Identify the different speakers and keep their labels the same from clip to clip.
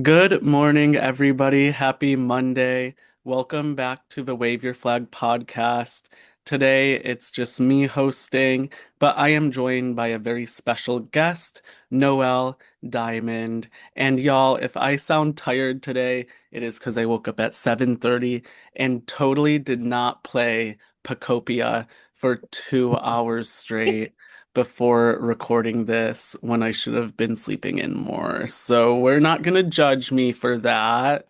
Speaker 1: Good morning, everybody. Happy Monday. Welcome back to the Wave Your Flag podcast. Today, it's just me hosting, but I am joined by a very special guest, Noelle Diamond. And y'all, if I sound tired today, it is because I woke up at 7:30 and totally did not play Pacopia for 2 hours straight before recording this when I should have been sleeping in more. So we're not going to judge me for that.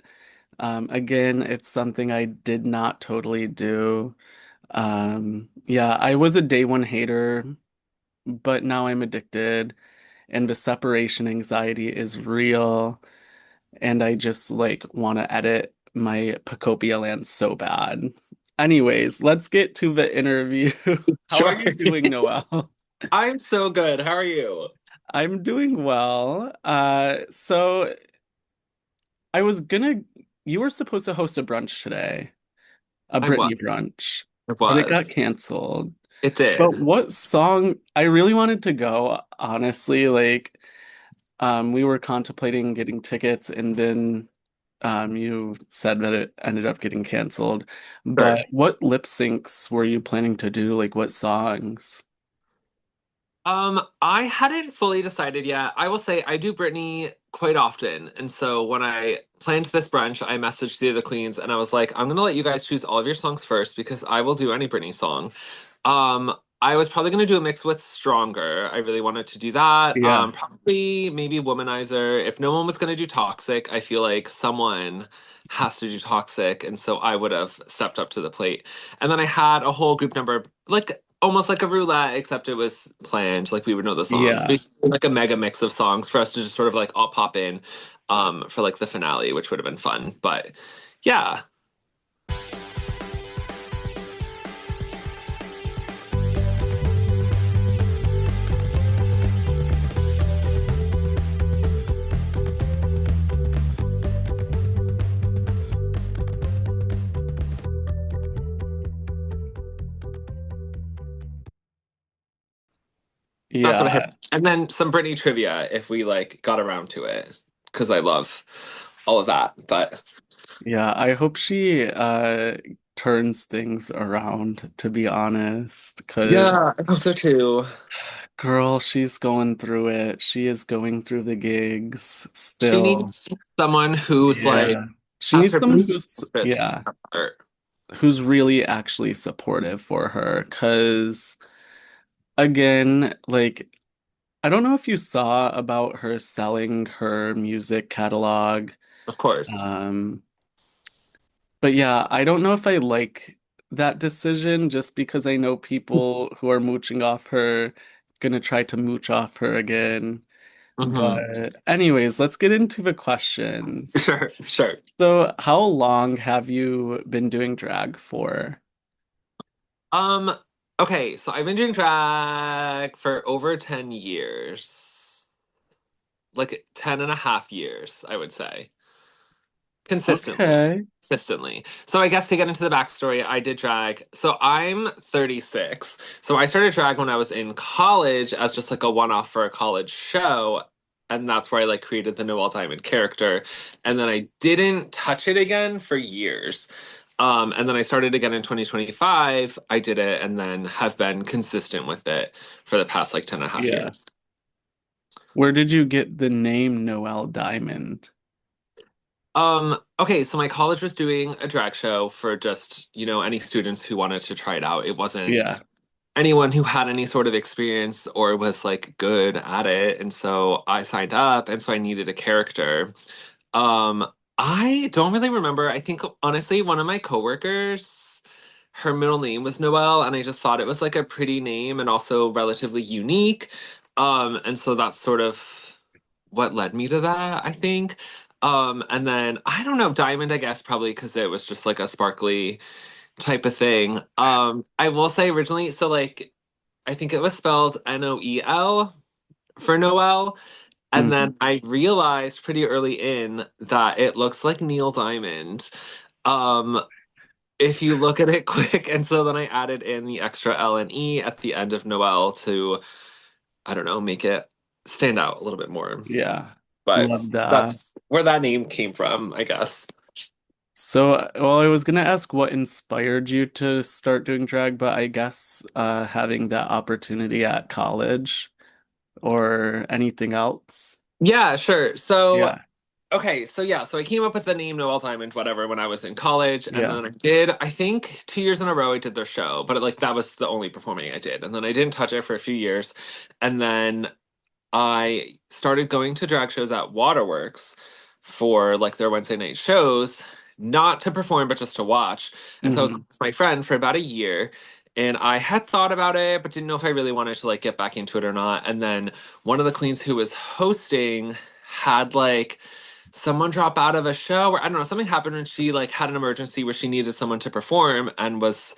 Speaker 1: Again, it's something I did not totally do. Yeah, I was a day one hater, but now I'm addicted, and the separation anxiety is real, and I just want to edit my Pacopia land so bad. Anyways, let's get to the interview. How are
Speaker 2: Sure.
Speaker 1: you doing, Noel?
Speaker 2: I'm so good. How are you?
Speaker 1: I'm doing well. So I was gonna, you were supposed to host a brunch today, a
Speaker 2: I
Speaker 1: Britney
Speaker 2: was.
Speaker 1: brunch,
Speaker 2: It
Speaker 1: but it got
Speaker 2: was.
Speaker 1: canceled.
Speaker 2: It
Speaker 1: But
Speaker 2: did.
Speaker 1: what song, I really wanted to go, honestly, we were contemplating getting tickets and then you said that it ended up getting canceled. But
Speaker 2: Sure.
Speaker 1: what lip syncs were you planning to do? Like what songs?
Speaker 2: I hadn't fully decided yet. I will say I do Britney quite often. And so when I planned this brunch, I messaged the other queens and I was like, I'm gonna let you guys choose all of your songs first because I will do any Britney song. I was probably gonna do a mix with Stronger. I really wanted to do that.
Speaker 1: Yeah.
Speaker 2: Probably maybe Womanizer. If no one was gonna do Toxic, I feel like someone has to do Toxic, and so I would have stepped up to the plate. And then I had a whole group number, like almost like a roulette, except it was planned, like we would know the songs.
Speaker 1: Yeah.
Speaker 2: Basically like a mega mix of songs for us to just sort of like all pop in for like the finale, which would have been fun. But yeah. That's what I
Speaker 1: Yeah.
Speaker 2: had. And then some Britney trivia if we like got around to it. Because I love all of that. But
Speaker 1: Yeah, I hope she turns things around, to be honest, because
Speaker 2: yeah, I hope so too.
Speaker 1: girl, she's going through it. She is going through the gigs
Speaker 2: She
Speaker 1: still.
Speaker 2: needs someone who's like
Speaker 1: Yeah. She
Speaker 2: has
Speaker 1: needs
Speaker 2: her
Speaker 1: someone
Speaker 2: best interests
Speaker 1: yeah,
Speaker 2: at heart.
Speaker 1: who's really actually supportive for her. Because again, I don't know if you saw about her selling her music catalog.
Speaker 2: Of course.
Speaker 1: Um, But yeah, I don't know if I like that decision just because I know people who are mooching off her gonna try to mooch off her again.
Speaker 2: Hmm.
Speaker 1: But anyways, let's get into the questions.
Speaker 2: Sure, sure.
Speaker 1: So, how long have you been doing drag for?
Speaker 2: Um, okay, so I've been doing drag for over 10 years. Like 10 and a half years, I would say. Consistently.
Speaker 1: Okay.
Speaker 2: Consistently. So I guess to get into the backstory, I did drag. So I'm 36. So I started drag when I was in college as just like a one-off for a college show. And that's where I like created the Noelle Diamond character. And then I didn't touch it again for years. And then I started again in 2025. I did it and then have been consistent with it for the past like 10 and a half
Speaker 1: Yeah.
Speaker 2: years.
Speaker 1: Where did you get the name Noelle Diamond?
Speaker 2: Okay, so my college was doing a drag show for just, any students who wanted to try it out. It wasn't
Speaker 1: Yeah.
Speaker 2: anyone who had any sort of experience or was like good at it. And so I signed up, and so I needed a character. Um, I don't really remember. I think honestly, one of my coworkers, her middle name was Noelle, and I just thought it was like a pretty name and also relatively unique. And so that's sort of what led me to that, I think. And then I don't know, Diamond, I guess probably because it was just like a sparkly type of thing. I will say originally, so like I think it was spelled Noel for Noel. And
Speaker 1: Mhm.
Speaker 2: then I realized pretty early in that it looks like Neil Diamond. Um, if you look at it quick. And so then I added in the extra L and E at the end of Noel to, I don't know, make it stand out a little bit more.
Speaker 1: Yeah.
Speaker 2: But
Speaker 1: Love that.
Speaker 2: that's where that name came from, I guess.
Speaker 1: So, well, I was gonna ask what inspired you to start doing drag, but I guess having that opportunity at college or anything else.
Speaker 2: Yeah, sure. So
Speaker 1: Yeah,
Speaker 2: okay, so yeah, so I came up with the name Noelle Diamond, whatever, when I was in college, and
Speaker 1: yeah.
Speaker 2: then I think 2 years in a row I did their show, but like that was the only performing I did, and then I didn't touch it for a few years, and then I started going to drag shows at Waterworks for like their Wednesday night shows, not to perform, but just to watch. And so I was
Speaker 1: Hmm.
Speaker 2: with my friend for about a year, and I had thought about it, but didn't know if I really wanted to like get back into it or not. And then one of the queens who was hosting had like someone drop out of a show, or I don't know, something happened and she like had an emergency where she needed someone to perform and was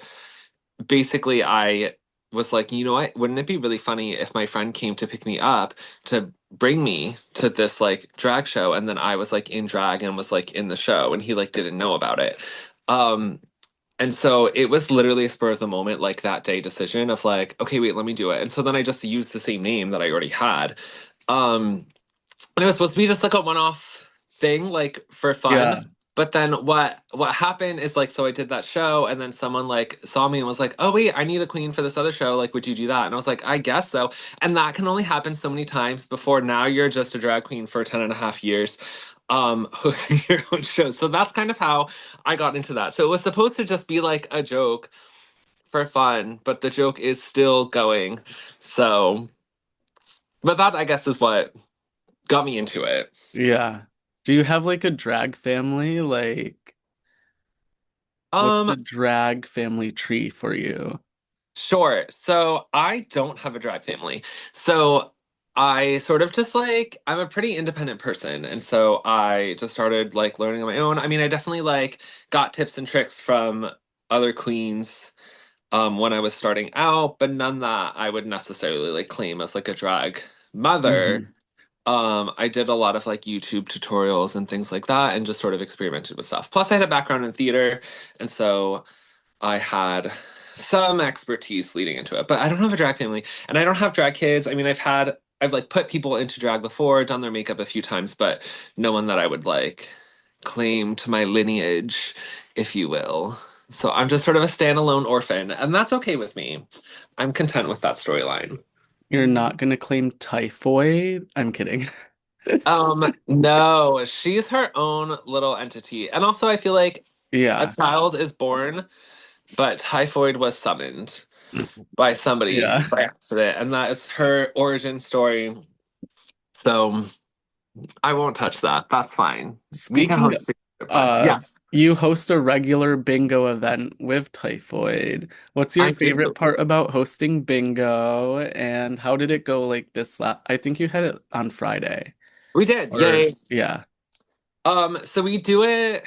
Speaker 2: basically I was like, you know what? Wouldn't it be really funny if my friend came to pick me up to bring me to this like drag show and then I was like in drag and was like in the show and he like didn't know about it. Um and so it was literally a spur of the moment like that day decision of like, okay, wait, let me do it. And so then I just used the same name that I already had. Um and it was supposed to be just like a one-off thing, like for fun.
Speaker 1: Yeah,
Speaker 2: But then what happened is like so I did that show and then someone like saw me and was like, "Oh wait, I need a queen for this other show. Like, would you do that?" And I was like, "I guess so." And that can only happen so many times before now you're just a drag queen for 10 and a half years hosting your own show. So that's kind of how I got into that. So it was supposed to just be like a joke for fun, but the joke is still going. So, but that I guess is what got me into it.
Speaker 1: yeah. Do you have like a drag family? Like, what's
Speaker 2: Um,
Speaker 1: the drag family tree for you?
Speaker 2: Sure. So I don't have a drag family. So I sort of just like I'm a pretty independent person, and so I just started like learning on my own. I mean, I definitely like got tips and tricks from other queens when I was starting out, but none that I would necessarily like claim as like a drag mother.
Speaker 1: Hmm.
Speaker 2: I did a lot of like YouTube tutorials and things like that and just sort of experimented with stuff. Plus I had a background in theater, and so I had some expertise leading into it, but I don't have a drag family and I don't have drag kids. I mean, I've like put people into drag before, done their makeup a few times, but no one that I would like claim to my lineage, if you will. So I'm just sort of a standalone orphan, and that's okay with me. I'm content with that storyline.
Speaker 1: You're not gonna claim typhoid? I'm kidding.
Speaker 2: No, she's her own little entity. And also I feel like a
Speaker 1: Yeah,
Speaker 2: child is born, but typhoid was summoned by somebody
Speaker 1: yeah.
Speaker 2: by accident, and that is her origin story. So I won't touch that. That's fine. We can
Speaker 1: Speaking
Speaker 2: host it, but
Speaker 1: Uh,
Speaker 2: yes,
Speaker 1: you host a regular bingo event with Typhoid. What's your
Speaker 2: I do.
Speaker 1: favorite part about hosting bingo, and how did it go like this la I think you had it on Friday.
Speaker 2: We did.
Speaker 1: Or
Speaker 2: Yay.
Speaker 1: yeah.
Speaker 2: So we do it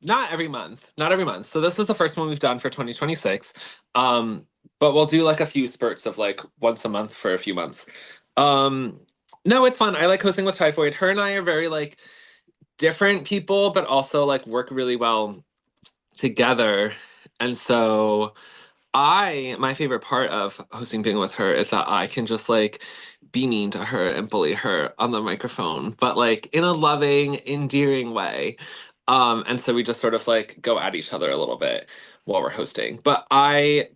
Speaker 2: not every month, not every month. So this is the first one we've done for 2026. Um, but we'll do like a few spurts of like once a month for a few months. Um, no, it's fun. I like hosting with Typhoid. Her and I are very like different people, but also like work really well together. And so my favorite part of hosting Bingo with her is that I can just like be mean to her and bully her on the microphone, but like in a loving, endearing way. And so we just sort of like go at each other a little bit while we're hosting. But I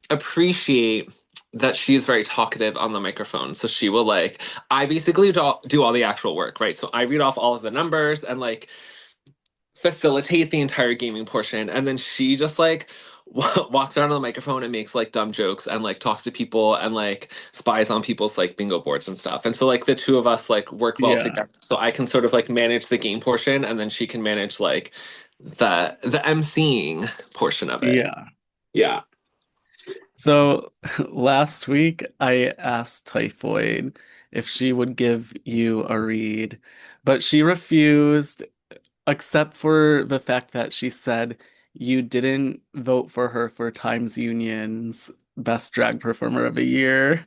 Speaker 2: appreciate that she's very talkative on the microphone. So she will like I basically do all the actual work, right? So I read off all of the numbers and like facilitate the entire gaming portion, and then she just like walks around on the microphone and makes like dumb jokes and like talks to people and like spies on people's like bingo boards and stuff. And so like the two of us like work well
Speaker 1: Yeah.
Speaker 2: together. So I can sort of like manage the game portion, and then she can manage like the emceeing portion of it.
Speaker 1: Yeah.
Speaker 2: Yeah.
Speaker 1: So last week I asked Typhoid if she would give you a read, but she refused, except for the fact that she said you didn't vote for her for Times Union's Best Drag Performer of the Year.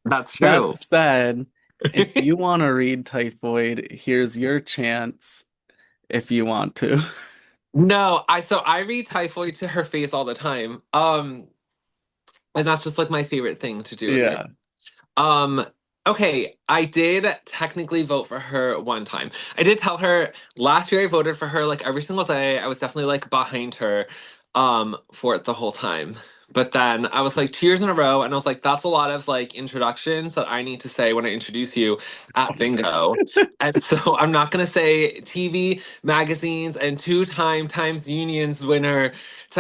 Speaker 2: That's
Speaker 1: That
Speaker 2: true.
Speaker 1: said, if you want to read Typhoid, here's your chance if you want to.
Speaker 2: No, I read typhoid to her face all the time. And that's just like my favorite thing to do with her.
Speaker 1: Yeah.
Speaker 2: Um, Okay, I did technically vote for her one time. I did tell her last year I voted for her like every single day. I was definitely like behind her for it the whole time. But then I was like 2 years in a row and I was like, that's a lot of like introductions that I need to say when I introduce you at bingo. And so I'm not gonna say TV, magazines, and two-time Times Unions winner.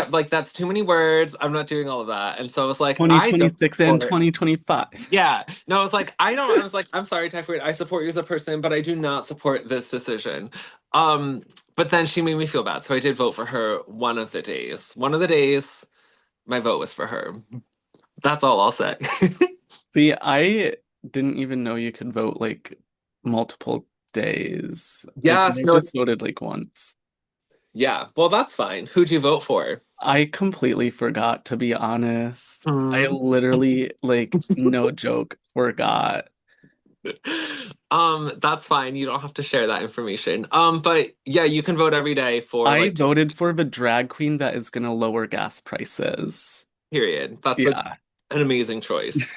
Speaker 2: Like that's too many words. I'm not doing all of that. And so I was like, I don't
Speaker 1: 2026 and
Speaker 2: support.
Speaker 1: 2025.
Speaker 2: Yeah. No, I was like, I don't, I was like, I'm sorry, Typhoid. I support you as a person, but I do not support this decision. Um, but then she made me feel bad. So I did vote for her one of the days. One of the days, my vote was for her. That's all I'll say.
Speaker 1: See, I didn't even know you could vote like multiple days. I think
Speaker 2: Yes,
Speaker 1: I
Speaker 2: no,
Speaker 1: just
Speaker 2: it's,
Speaker 1: voted like once.
Speaker 2: yeah. Well, that's fine. Who'd you vote for?
Speaker 1: I completely forgot, to be honest. I
Speaker 2: Hmm.
Speaker 1: literally, like, no joke, forgot.
Speaker 2: That's fine. You don't have to share that information. But yeah, you can vote every day for
Speaker 1: I
Speaker 2: like
Speaker 1: voted for the drag queen that is gonna lower gas prices.
Speaker 2: period. That's
Speaker 1: Yeah.
Speaker 2: an amazing choice.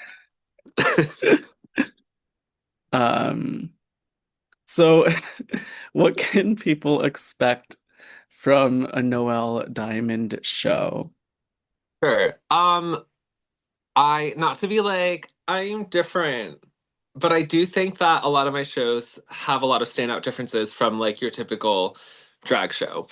Speaker 1: Um, so what can people expect from a Noelle Diamond show?
Speaker 2: Sure. I not to be like I'm different, but I do think that a lot of my shows have a lot of standout differences from like your typical drag show.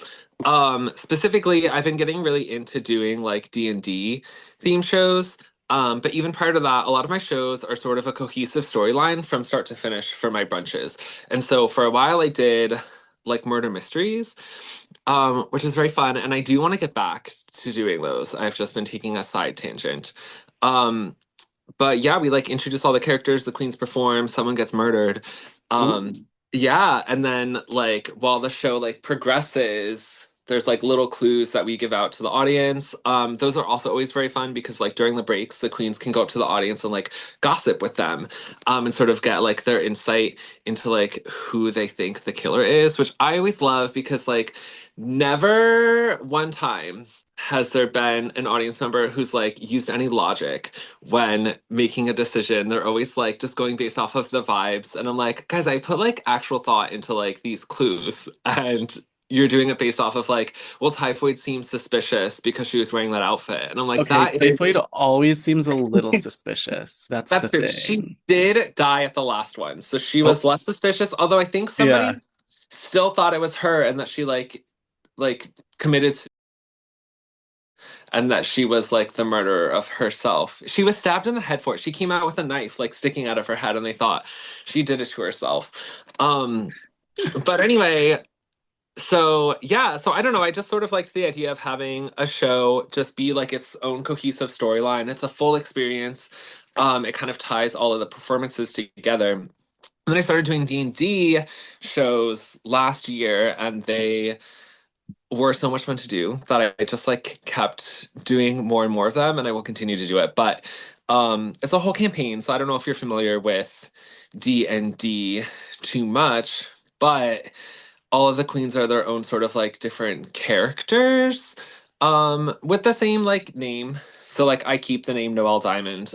Speaker 2: Specifically, I've been getting really into doing like D&D theme shows. But even prior to that, a lot of my shows are sort of a cohesive storyline from start to finish for my brunches. And so for a while I did like murder mysteries, which is very fun, and I do want to get back to doing those. I've just been taking a side tangent. Um, but yeah, we like introduce all the characters, the queens perform, someone gets murdered. Um,
Speaker 1: Ooh.
Speaker 2: yeah, and then like while the show like progresses, there's like little clues that we give out to the audience. Those are also always very fun because like during the breaks, the queens can go up to the audience and like gossip with them, and sort of get like their insight into like who they think the killer is, which I always love because like never one time has there been an audience member who's like used any logic when making a decision. They're always like just going based off of the vibes. And I'm like, guys, I put like actual thought into like these clues and you're doing it based off of like, well, Typhoid seems suspicious because she was wearing that outfit. And I'm like,
Speaker 1: Okay,
Speaker 2: that is
Speaker 1: Typhoid always seems a little suspicious. That's the
Speaker 2: that's true. She
Speaker 1: thing.
Speaker 2: did die at the last one. So she
Speaker 1: Oh,
Speaker 2: was less suspicious, although I think
Speaker 1: yeah.
Speaker 2: somebody still thought it was her and that she like committed and that she was like the murderer of herself. She was stabbed in the head for it. She came out with a knife like sticking out of her head and they thought she did it to herself. Um but anyway, so yeah, so I don't know, I just sort of liked the idea of having a show just be like its own cohesive storyline. It's a full experience. It kind of ties all of the performances together. And then I started doing D&D shows last year and they were so much fun to do that I just like kept doing more and more of them and I will continue to do it. But it's a whole campaign, so I don't know if you're familiar with D&D too much, but all of the queens are their own sort of like different characters with the same like name. So like I keep the name Noelle Diamond.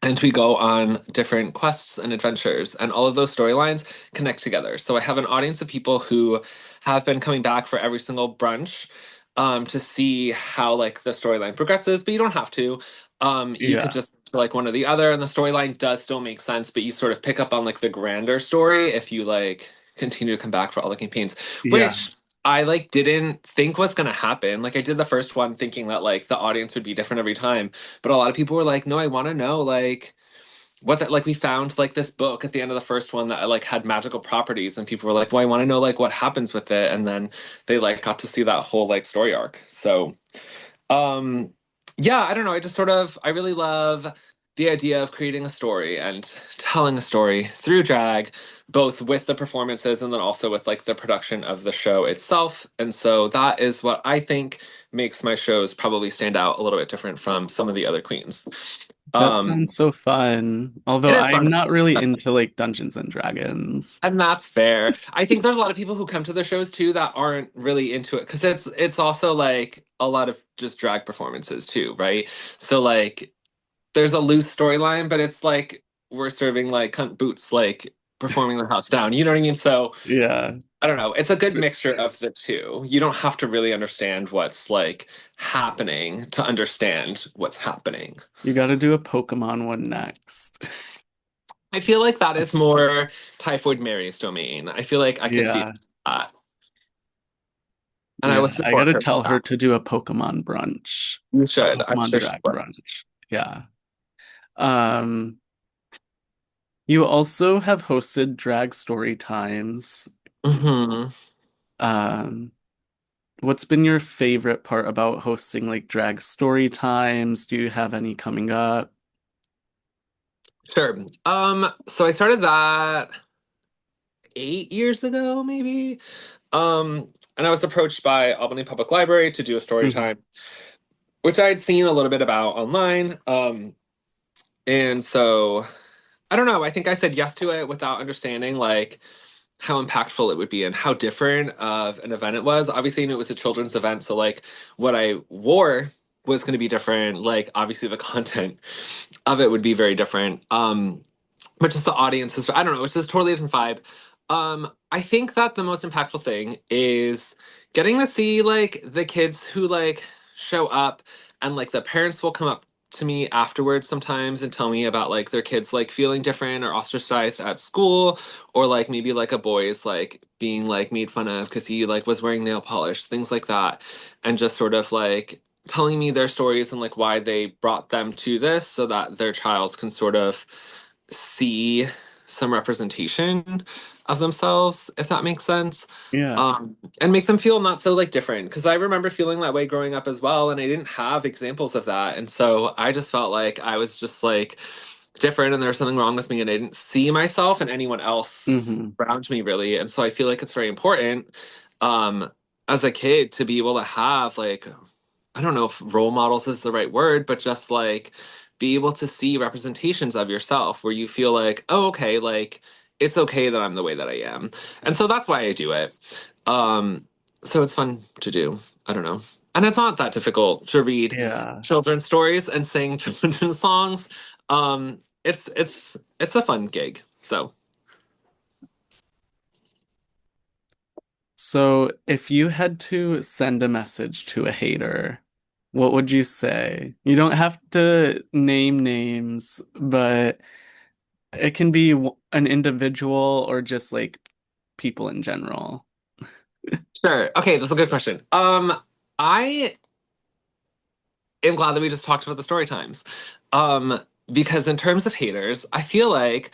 Speaker 2: And we go on different quests and adventures, and all of those storylines connect together. So I have an audience of people who have been coming back for every single brunch to see how like the storyline progresses, but you don't have to. You could
Speaker 1: Yeah.
Speaker 2: just like one or the other, and the storyline does still make sense, but you sort of pick up on like the grander story if you like continue to come back for all the campaigns,
Speaker 1: Yeah.
Speaker 2: which I like didn't think was gonna happen. Like I did the first one thinking that like the audience would be different every time. But a lot of people were like, no, I want to know like what that like we found like this book at the end of the first one that like had magical properties and people were like, well, I want to know like what happens with it. And then they like got to see that whole like story arc. So um, yeah, I don't know. I just sort of I really love the idea of creating a story and telling a story through drag, both with the performances and then also with like the production of the show itself. And so that is what I think makes my shows probably stand out a little bit different from some of the other queens.
Speaker 1: That
Speaker 2: Um,
Speaker 1: sounds so fun.
Speaker 2: it
Speaker 1: Although
Speaker 2: is fun.
Speaker 1: I'm not really into like Dungeons and Dragons.
Speaker 2: And that's fair. I think there's a lot of people who come to the shows too that aren't really into it because it's also like a lot of just drag performances too, right? So like there's a loose storyline, but it's like were serving like cunt boots, like performing the house down. You know what I mean? So
Speaker 1: Yeah.
Speaker 2: I don't know. It's a good mixture of the two. You don't have to really understand what's like happening to understand what's happening.
Speaker 1: You got to do a Pokemon one next.
Speaker 2: I feel like that is more Typhoid Mary's domain. I feel like I could see
Speaker 1: Yeah.
Speaker 2: that. And I would
Speaker 1: Yeah. I got
Speaker 2: support
Speaker 1: to
Speaker 2: her for
Speaker 1: tell her
Speaker 2: that.
Speaker 1: to do a Pokemon brunch,
Speaker 2: You
Speaker 1: a
Speaker 2: should. I'm
Speaker 1: Pokemon
Speaker 2: sure she
Speaker 1: drag
Speaker 2: would.
Speaker 1: brunch. Yeah. Um, you also have hosted drag story times.
Speaker 2: Hmm.
Speaker 1: Um, what's been your favorite part about hosting like drag story times? Do you have any coming up?
Speaker 2: Sure. So I started that 8 years ago, maybe. And I was approached by Albany Public Library to do a story
Speaker 1: Hmm.
Speaker 2: time, which I had seen a little bit about online. And so I don't know. I think I said yes to it without understanding like how impactful it would be and how different of an event it was. Obviously, it was a children's event, so like what I wore was going to be different. Like obviously, the content of it would be very different. But just the audience is, I don't know, it's just a totally different vibe. I think that the most impactful thing is getting to see like the kids who like show up, and like the parents will come up to me afterwards sometimes and tell me about like their kids like feeling different or ostracized at school, or like maybe like a boy is like being like made fun of because he like was wearing nail polish, things like that, and just sort of like telling me their stories and like why they brought them to this so that their child can sort of see some representation of themselves, if that makes sense.
Speaker 1: Yeah.
Speaker 2: And make them feel not so like different. Because I remember feeling that way growing up as well, and I didn't have examples of that. And so I just felt like I was just like different and there was something wrong with me, and I didn't see myself and anyone else
Speaker 1: Hmm.
Speaker 2: around me really. And so I feel like it's very important um as a kid to be able to have like, I don't know if role models is the right word, but just like be able to see representations of yourself where you feel like, oh, okay, like it's okay that I'm the way that I am. And so that's why I do it. Um, so it's fun to do. I don't know. And it's not that difficult to read
Speaker 1: Yeah.
Speaker 2: children's stories and sing children's songs. It's a fun gig. So
Speaker 1: So if you had to send a message to a hater, what would you say? You don't have to name names, but it can be an individual or just like people in general.
Speaker 2: sure. Okay, that's a good question. I am glad that we just talked about the story times. Um, because in terms of haters, I feel like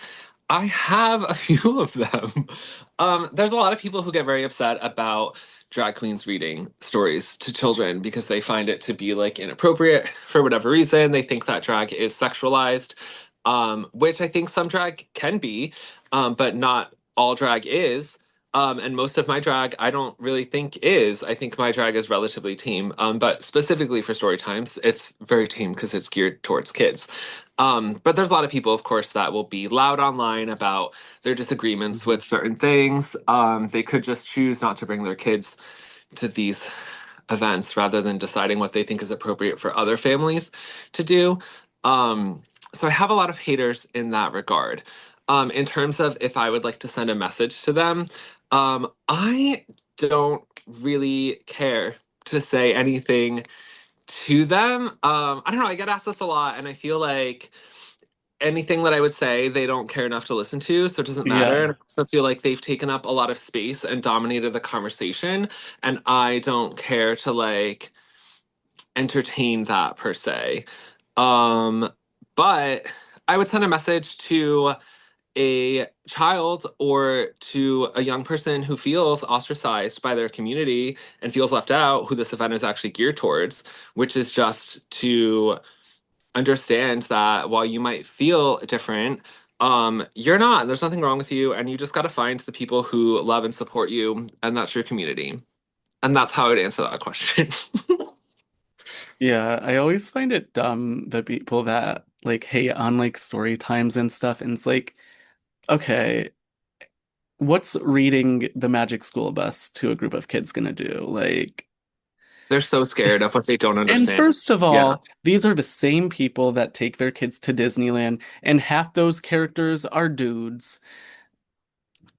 Speaker 2: I have a few of them. There's a lot of people who get very upset about drag queens reading stories to children because they find it to be like inappropriate for whatever reason. They think that drag is sexualized, which I think some drag can be, but not all drag is. And most of my drag, I don't really think is. I think my drag is relatively tame. But specifically for story times, it's very tame because it's geared towards kids. But there's a lot of people, of course, that will be loud online about their disagreements
Speaker 1: Mhm.
Speaker 2: with certain things. They could just choose not to bring their kids to these events rather than deciding what they think is appropriate for other families to do. Um, so I have a lot of haters in that regard. In terms of if I would like to send a message to them, I don't really care to say anything to them. I don't know. I get asked this a lot, and I feel like anything that I would say, they don't care enough to listen to, so it doesn't matter. And
Speaker 1: Yeah.
Speaker 2: I also feel like they've taken up a lot of space and dominated the conversation, and I don't care to like entertain that per se. Um, but I would send a message to a child or to a young person who feels ostracized by their community and feels left out, who this event is actually geared towards, which is just to understand that while you might feel different, you're not. There's nothing wrong with you, and you just got to find the people who love and support you, and that's your community. And that's how I would answer that question.
Speaker 1: Yeah, I always find it dumb the people that like hate on like story times and stuff. And it's like, okay, what's reading the Magic School Bus to a group of kids gonna do? Like,
Speaker 2: They're so scared of what they don't
Speaker 1: And
Speaker 2: understand.
Speaker 1: first of
Speaker 2: Yeah,
Speaker 1: all, these are the same people that take their kids to Disneyland, and half those characters are dudes.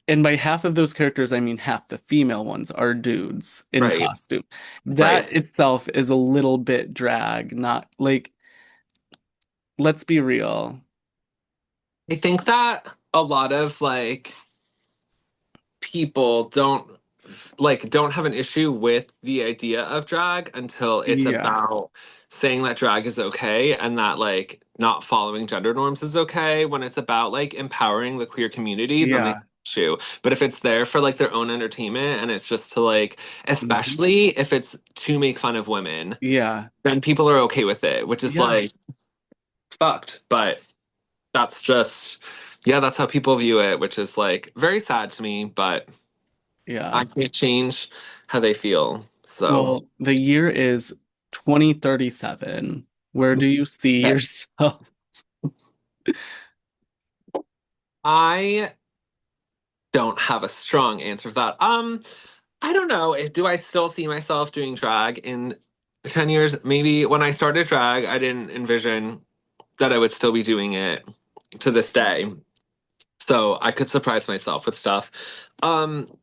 Speaker 1: And by half of those characters, I mean half the female ones are dudes in
Speaker 2: right,
Speaker 1: costume.
Speaker 2: right.
Speaker 1: That itself is a little bit drag, not like, let's be real.
Speaker 2: I think that a lot of like people don't have an issue with the idea of drag until it's
Speaker 1: Yeah,
Speaker 2: about saying that drag is okay and that like not following gender norms is okay. When it's about like empowering the queer community, then they have
Speaker 1: yeah,
Speaker 2: an issue. But if it's there for like their own entertainment and it's just to like,
Speaker 1: mhm,
Speaker 2: especially if it's to make fun of women,
Speaker 1: yeah,
Speaker 2: then people are okay with it, which is
Speaker 1: yeah,
Speaker 2: like fucked. But that's just, yeah, that's how people view it, which is like very sad to me, but I
Speaker 1: yeah.
Speaker 2: can't change how they feel. So
Speaker 1: Well, the year is 2037. Where do you see
Speaker 2: okay.
Speaker 1: yourself?
Speaker 2: I don't have a strong answer for that. I don't know. Do I still see myself doing drag in 10 years? Maybe when I started drag, I didn't envision that I would still be doing it to this day. So I could surprise myself with stuff.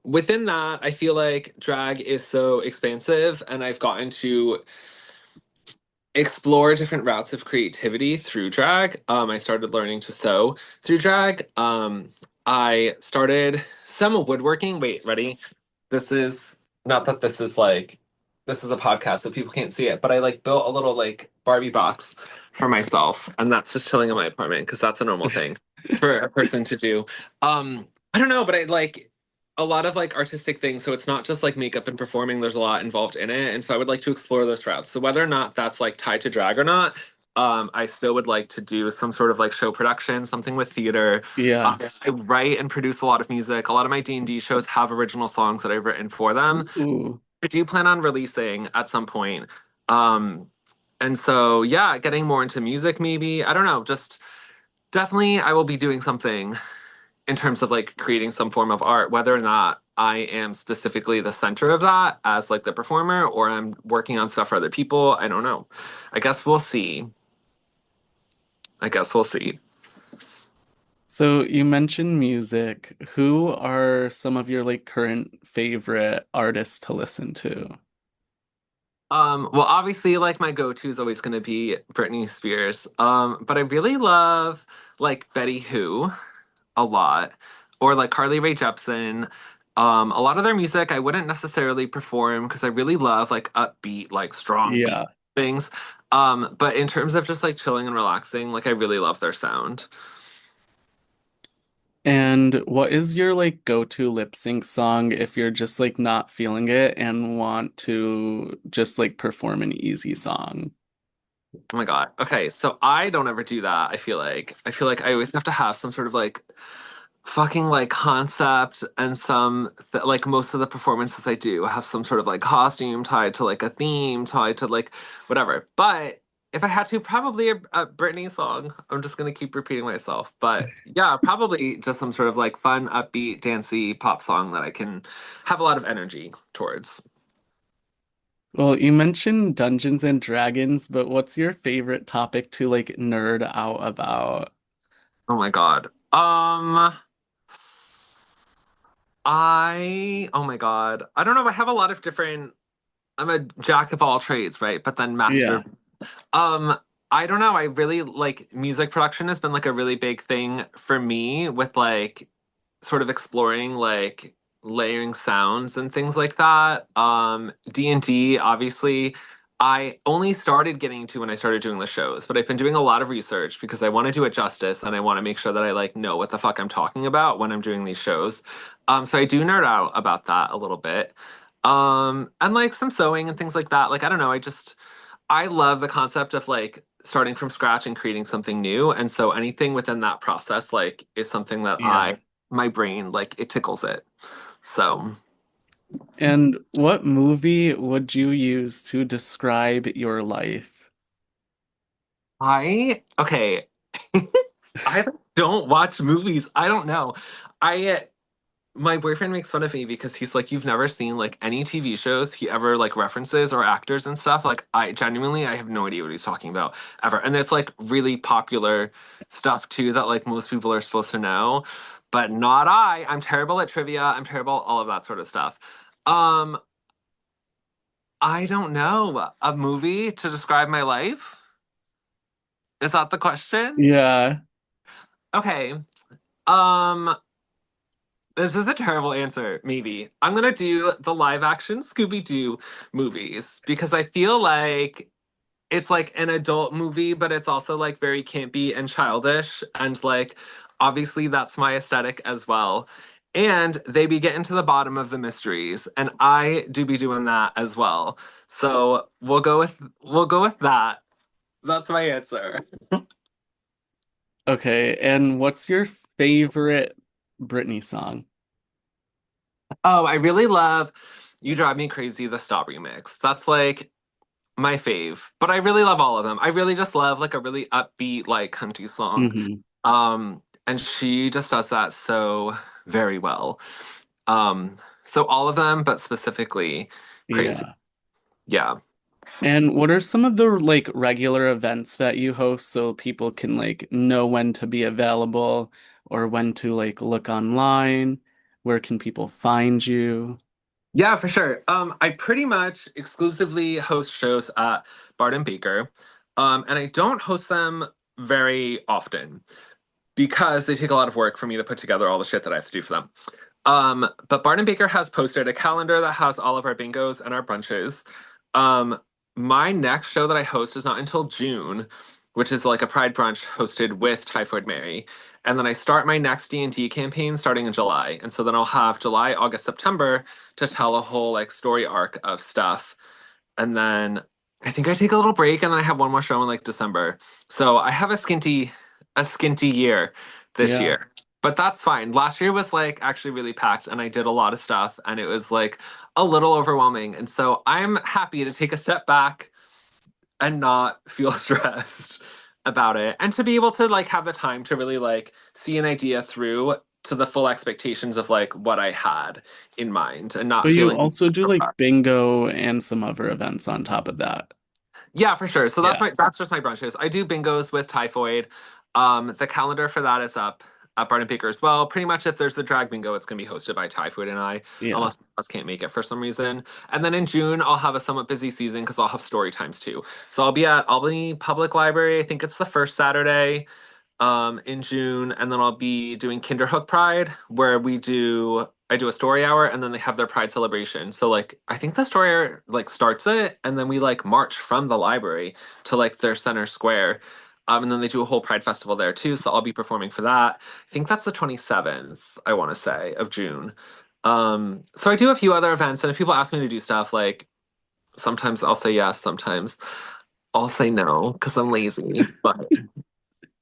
Speaker 2: Within that, I feel like drag is so expansive, and I've gotten to explore different routes of creativity through drag. I started learning to sew through drag. I started some woodworking. Wait, ready? This is not that this is like this is a podcast, so people can't see it, but I like built a little like Barbie box for myself, and that's just chilling in my apartment because that's a normal thing for a person to do. I don't know, but I like a lot of like artistic things, so it's not just like makeup and performing. There's a lot involved in it, and so I would like to explore those routes. So whether or not that's like tied to drag or not, I still would like to do some sort of like show production, something with theater.
Speaker 1: Yeah.
Speaker 2: I write and produce a lot of music. A lot of my D&D shows have original songs that I've written for them.
Speaker 1: Ooh.
Speaker 2: I do plan on releasing at some point. Um, and so yeah, getting more into music maybe. I don't know, just definitely I will be doing something in terms of like creating some form of art, whether or not I am specifically the center of that as like the performer or I'm working on stuff for other people. I don't know. I guess we'll see. I guess we'll see.
Speaker 1: So you mentioned music. Who are some of your like current favorite artists to listen to?
Speaker 2: Well, obviously, like my go-to is always going to be Britney Spears. But I really love like Betty Who a lot, or like Carly Rae Jepsen. A lot of their music I wouldn't necessarily perform because I really love like upbeat, like strong beat
Speaker 1: Yeah.
Speaker 2: things. But in terms of just like chilling and relaxing, like I really love their sound.
Speaker 1: And what is your like go-to lip sync song if you're just like not feeling it and want to just like perform an easy song?
Speaker 2: Oh my God. Okay, so I don't ever do that. I feel like I always have to have some sort of like fucking like concept and like most of the performances I do have some sort of like costume tied to like a theme tied to like whatever. But if I had to, probably a Britney song. I'm just gonna keep repeating myself. But yeah, probably just some sort of like fun, upbeat, dancey pop song that I can have a lot of energy towards.
Speaker 1: Well, you mentioned Dungeons and Dragons, but what's your favorite topic to like nerd out about?
Speaker 2: Oh my God. Oh my God. I don't know. I have a lot of different. I'm a jack of all trades, right? But then master
Speaker 1: Yeah.
Speaker 2: of Um, I don't know. I really like music production has been like a really big thing for me with like sort of exploring like layering sounds and things like that. D&D obviously I only started getting into when I started doing the shows, but I've been doing a lot of research because I want to do it justice and I want to make sure that I like know what the fuck I'm talking about when I'm doing these shows. So I do nerd out about that a little bit. And like some sewing and things like that. Like I don't know, I love the concept of like starting from scratch and creating something new. And so anything within that process, like, is something that
Speaker 1: Yeah.
Speaker 2: my brain, like, it tickles it. So
Speaker 1: And what movie would you use to describe your life?
Speaker 2: okay. I don't watch movies. I don't know. I my boyfriend makes fun of me because he's like, you've never seen like any TV shows he ever like references or actors and stuff. Like I genuinely I have no idea what he's talking about ever. And it's like really popular stuff too that like most people are supposed to know, but not I. I'm terrible at trivia. I'm terrible at all of that sort of stuff. Um, I don't know. A movie to describe my life? Is that the question?
Speaker 1: Yeah.
Speaker 2: Okay. Um, this is a terrible answer, maybe. I'm gonna do the live action Scooby-Doo movies because I feel like it's like an adult movie, but it's also like very campy and childish. And like obviously that's my aesthetic as well. And they be getting to the bottom of the mysteries, and I do be doing that as well. So we'll go with that. That's my answer.
Speaker 1: Okay. And what's your favorite Britney song?
Speaker 2: Oh, I really love You Drive Me Crazy, the Stop remix. That's like my fave. But I really love all of them. I really just love like a really upbeat like country song.
Speaker 1: Hmm.
Speaker 2: And she just does that so very well. So all of them, but specifically Crazy.
Speaker 1: Yeah.
Speaker 2: Yeah.
Speaker 1: And what are some of the like regular events that you host so people can like know when to be available or when to like look online? Where can people find you?
Speaker 2: Yeah, for sure. I pretty much exclusively host shows at Bard and Baker. And I don't host them very often because they take a lot of work for me to put together all the shit that I have to do for them. But Barn and Baker has posted a calendar that has all of our bingos and our brunches. Um, my next show that I host is not until June, which is like a Pride brunch hosted with Typhoid Mary. And then I start my next D&D campaign starting in July. And so then I'll have July, August, September to tell a whole like story arc of stuff. And then I think I take a little break and then I have one more show in like December. So I have a skinty year this
Speaker 1: Yeah.
Speaker 2: year. But that's fine. Last year was like actually really packed and I did a lot of stuff and it was like a little overwhelming. And so I'm happy to take a step back and not feel stressed about it and to be able to like have the time to really like see an idea through to the full expectations of like what I had in mind and
Speaker 1: But
Speaker 2: not
Speaker 1: you
Speaker 2: feeling
Speaker 1: also do like bingo and some other events on top of that.
Speaker 2: Yeah, for sure. So
Speaker 1: Yeah.
Speaker 2: that's just my brunches. I do bingos with Typhoid. The calendar for that is up at Barn and Baker as well. Pretty much if there's a drag bingo, it's gonna be hosted by Typhoid and I,
Speaker 1: Yeah.
Speaker 2: unless us can't make it for some reason. And then in June, I'll have a somewhat busy season because I'll have story times too. So I'll be at Albany Public Library. I think it's the first Saturday in June, and then I'll be doing Kinderhook Pride, where I do a story hour, and then they have their Pride celebration. So like I think the story hour like starts it, and then we like march from the library to like their center square. And then they do a whole Pride festival there too. So I'll be performing for that. I think that's the 27th, I want to say, of June. So I do a few other events, and if people ask me to do stuff, like sometimes I'll say yes, sometimes I'll say no because I'm lazy. But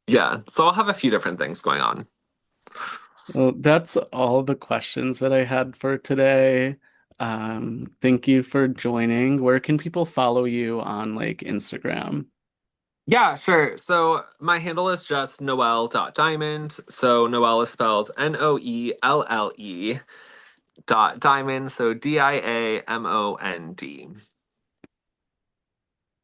Speaker 2: yeah, so I'll have a few different things going on.
Speaker 1: Well, that's all the questions that I had for today. Thank you for joining. Where can people follow you on like Instagram?
Speaker 2: Yeah, sure. So my handle is just Noelle.Diamond. So Noelle is spelled Noelle dot diamond. So Diamond.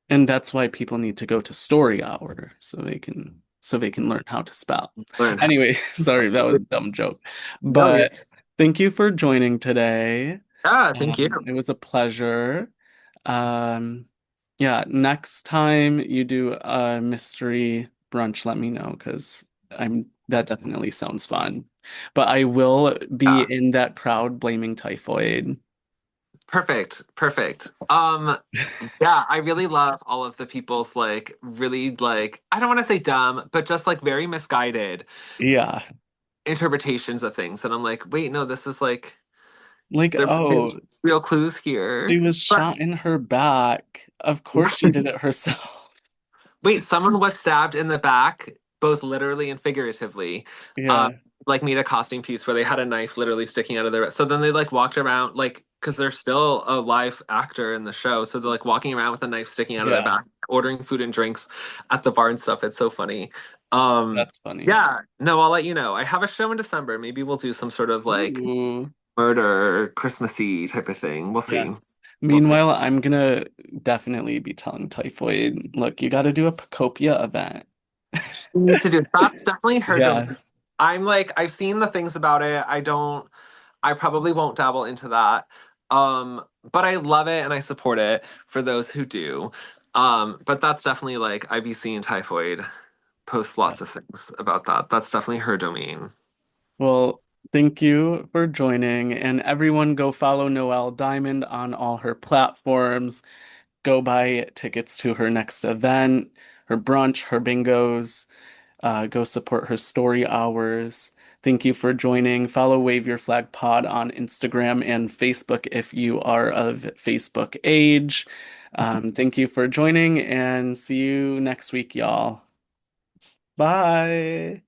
Speaker 1: And that's why people need to go to Story Hour so they can learn how to spell.
Speaker 2: Learn how.
Speaker 1: Anyway, sorry, that was a dumb joke.
Speaker 2: No, you're.
Speaker 1: But thank you for joining today.
Speaker 2: Yeah, thank you.
Speaker 1: It was a pleasure. Um, yeah, next time you do a mystery brunch, let me know because I'm that definitely sounds fun. But I will be
Speaker 2: Yeah.
Speaker 1: in that crowd blaming typhoid.
Speaker 2: Perfect. Perfect. Yeah, I really love all of the people's like really like I don't want to say dumb, but just like very misguided
Speaker 1: Yeah.
Speaker 2: interpretations of things. And I'm like, wait, no, this is like
Speaker 1: Like,
Speaker 2: there's
Speaker 1: oh,
Speaker 2: real clues
Speaker 1: she
Speaker 2: here.
Speaker 1: was
Speaker 2: But
Speaker 1: shot in her back. Of course she did it herself.
Speaker 2: wait, someone was stabbed in the back, both literally and figuratively. Um,
Speaker 1: Yeah.
Speaker 2: like made a costume piece where they had a knife literally sticking out of their. So then they like walked around like because they're still a live actor in the show, so they're like walking around with a knife sticking out of their
Speaker 1: Yeah.
Speaker 2: back, ordering food and drinks at the bar and stuff. It's so funny.
Speaker 1: That's funny.
Speaker 2: Yeah, no, I'll let you know. I have a show in December. Maybe we'll do some sort of like
Speaker 1: Ooh,
Speaker 2: murder, Christmassy type of thing. We'll see.
Speaker 1: yes.
Speaker 2: We'll see.
Speaker 1: Meanwhile, I'm gonna definitely be telling Typhoid, look, you got to do a Pacopia event.
Speaker 2: She needs to do that's definitely her domain.
Speaker 1: Yes.
Speaker 2: I'm like, I've seen the things about it. I probably won't dabble into that. But I love it and I support it for those who do. But that's definitely like IBC and Typhoid post lots of things about that. That's definitely her domain.
Speaker 1: Well, thank you for joining, and everyone go follow Noelle Diamond on all her platforms. Go buy tickets to her next event, her brunch, her bingos. Go support her story hours. Thank you for joining. Follow Wave Your Flag Pod on Instagram and Facebook if you are of Facebook age. Thank you for joining, and see you next week, y'all. Bye.